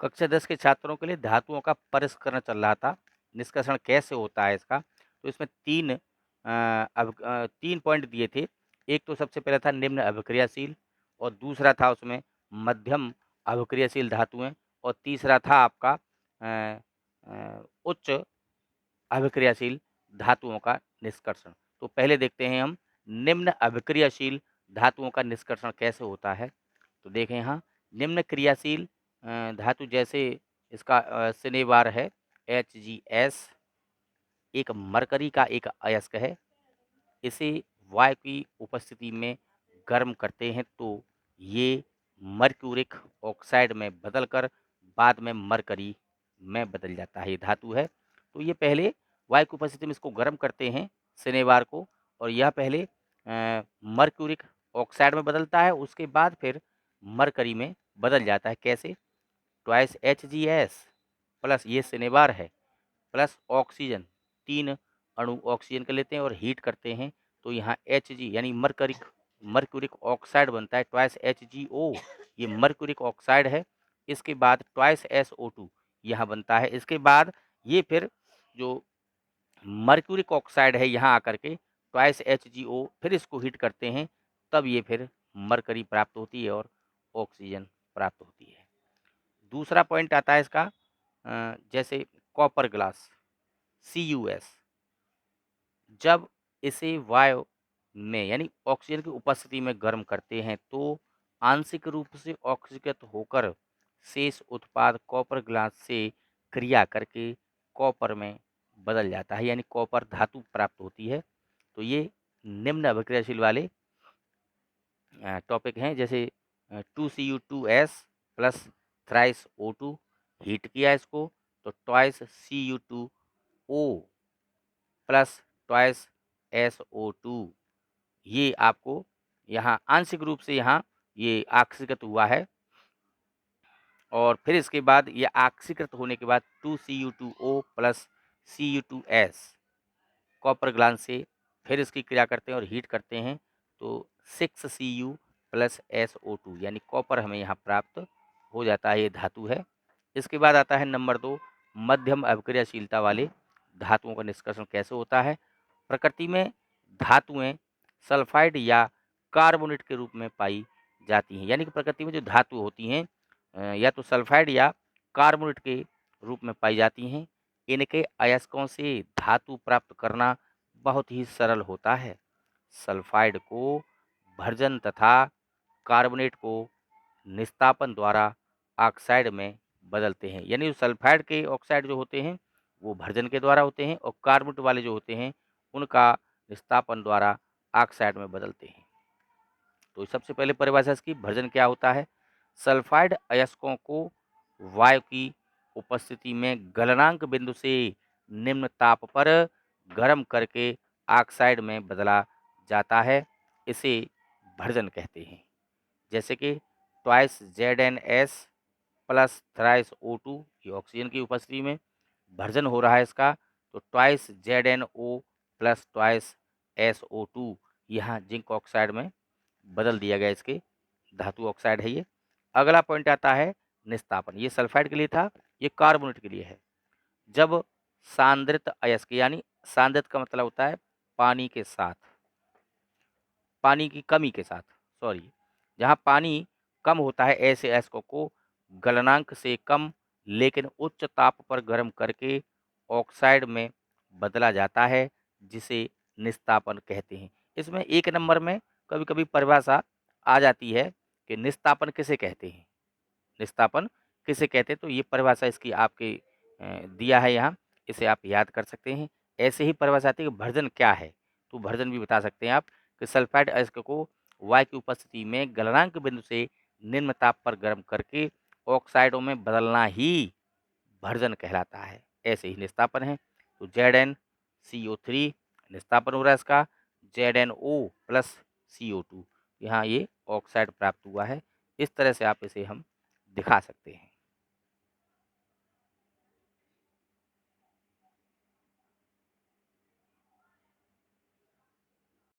कक्षा 10 के छात्रों के लिए धातुओं का परिष्करण चल रहा था। निष्कर्षण कैसे होता है इसका? तो इसमें 3 पॉइंट दिए थे। एक तो सबसे पहला था निम्न अभिक्रियाशील और दूसरा था उसमें मध्यम अभिक्रियाशील धातुएँ और तीसरा था आपका उच्च अभिक्रियाशील धातुओं का निष्कर्षण। तो पहले देखते हैं हम निम्न अभिक्रियाशील धातुओं का निष्कर्षण कैसे होता है। तो देखें यहाँ निम्न क्रियाशील धातु जैसे इसका सिनेबार है HgS, एक मरकरी का एक अयस्क है। इसे वायु की उपस्थिति में गर्म करते हैं तो ये मर्क्यूरिक ऑक्साइड में बदलकर बाद में मरकरी में बदल जाता है। ये धातु है। तो ये पहले वायु की उपस्थिति में इसको गर्म करते हैं सिनेबार को, और यह पहले मर्क्यूरिक ऑक्साइड में बदलता है, उसके बाद फिर मरकरी में बदल जाता है। कैसे? ट्वाइस HgS प्लस ये सिनेबार है प्लस ऑक्सीजन, 3 अणु ऑक्सीजन के लेते हैं और हीट करते हैं तो यहाँ Hg यानी मर्क्यूरिक ऑक्साइड बनता है ट्वाइस HgO, ये मर्क्यूरिक ऑक्साइड है। इसके बाद ट्वाइस SO2 यहाँ बनता है। इसके बाद ये फिर जो मर्क्यूरिक ऑक्साइड है यहाँ आकर के ट्वाइस HgO फिर इसको हीट करते हैं, तब ये फिर मरकरी प्राप्त होती है और ऑक्सीजन प्राप्त होती है। दूसरा पॉइंट आता है इसका जैसे कॉपर ग्लास CuS, जब इसे वायु में यानी ऑक्सीजन की उपस्थिति में गर्म करते हैं तो आंशिक रूप से ऑक्सीकृत होकर शेष उत्पाद कॉपर ग्लास से क्रिया करके कॉपर में बदल जाता है, यानी कॉपर धातु प्राप्त होती है। तो ये निम्न अभिक्रियाशील वाले टॉपिक हैं। जैसे 2Cu2S plus thrice O2 heat किया इसको तो twice Cu2O plus twice SO2, ये आपको यहाँ आंशिक रूप से यहाँ ये ऑक्सीकृत हुआ है। और फिर इसके बाद ये ऑक्सीकृत होने के बाद 2Cu2O plus Cu2S copper glass से फिर इसकी क्रिया करते हैं और हीट करते हैं तो 6Cu प्लस SO2 यानी कॉपर हमें यहाँ प्राप्त हो जाता है। ये धातु है। इसके बाद आता है नंबर 2 मध्यम अभिक्रियाशीलता वाले धातुओं का निष्कर्षण कैसे होता है। प्रकृति में धातुएं सल्फाइड या कार्बोनेट के रूप में पाई जाती हैं, यानी कि प्रकृति में जो धातु होती हैं या तो सल्फाइड या कार्बोनेट के रूप में पाई जाती हैं। इनके अयस्कों से धातु प्राप्त करना बहुत ही सरल होता है। सल्फाइड को भर्जन तथा कार्बोनेट को निस्तापन द्वारा ऑक्साइड में बदलते हैं, यानी सल्फाइड के ऑक्साइड जो होते हैं वो भर्जन के द्वारा होते हैं और कार्बोनेट वाले जो होते हैं उनका निस्तापन द्वारा ऑक्साइड में बदलते हैं। तो सबसे पहले परिभाषा इसकी भर्जन क्या होता है। सल्फाइड अयस्कों को वायु की उपस्थिति में गलनांक बिंदु से निम्न ताप पर गर्म करके ऑक्साइड में बदला जाता है, इसे भर्जन कहते हैं। जैसे कि twice ZnS plus thrice O2 ये ऑक्सीजन की उपस्थिति में भर्जन हो रहा है इसका, तो twice ZnO plus twice SO2 यहाँ जिंक ऑक्साइड में बदल दिया गया। इसके धातु ऑक्साइड है ये। अगला पॉइंट आता है निस्तापन। ये सल्फाइड के लिए था, ये कार्बोनेट के लिए है। जब सांद्रित अयस्क यानी सांद्रित का मतलब होता है पानी के साथ, पानी की कमी के साथ, सॉरी, जहाँ पानी कम होता है ऐसे अयस्कों को गलनांक से कम लेकिन उच्च ताप पर गर्म करके ऑक्साइड में बदला जाता है, जिसे निस्तापन कहते हैं। इसमें 1 नंबर में कभी-कभी परिभाषा आ जाती है कि निस्तापन किसे कहते हैं, निस्तापन किसे कहते हैं, तो ये परिभाषा इसकी आपके दिया है यहाँ, इसे आप याद कर सकते हैं। ऐसे ही परिभाषा आती है कि भर्जन क्या है, तो भर्जन भी बता सकते हैं आप कि सल्फाइड अयस्क को वायु की उपस्थिति में गलनांक बिंदु से निम्न ताप पर गर्म करके ऑक्साइडों में बदलना ही भर्जन कहलाता है। ऐसे ही निस्तापन है। तो ZnCO3 निस्तापन हो रहा है इसका, ZnO प्लस CO2 यहाँ ये ऑक्साइड प्राप्त हुआ है। इस तरह से आप इसे हम दिखा सकते हैं।